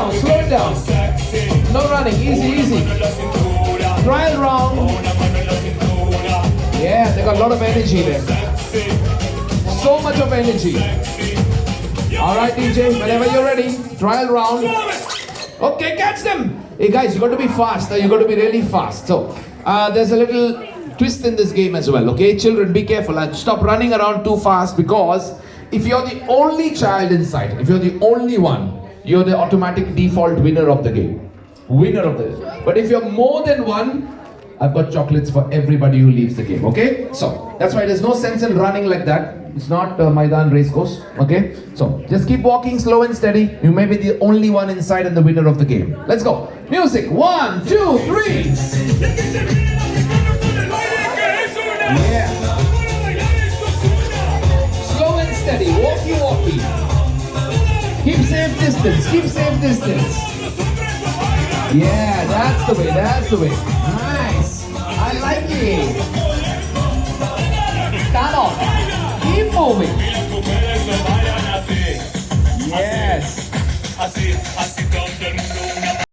down, slow it down. No running, easy, easy. Trial round. Yeah, they got a lot of energy there. So much of energy. Alright DJ, whenever you're ready, trial round. Okay, catch them. Hey guys, you got to be fast. You got to be really fast. So, there's a little twist in this game as well, okay? Children, be careful and stop running around too fast, because if you're the only child inside, if you're the only one, you're the automatic default winner of the game. Winner of the game. But if you're more than one, I've got chocolates for everybody who leaves the game, okay? So, that's why there's no sense in running like that. It's not Maidan race course, okay? So, just keep walking slow and steady. You may be the only one inside and the winner of the game. Let's go. Music, 1, 2, 3. Yeah. Slow and steady, walkie. Keep safe distance, keep safe distance. Yeah, that's the way, that's the way. Nice. I like it.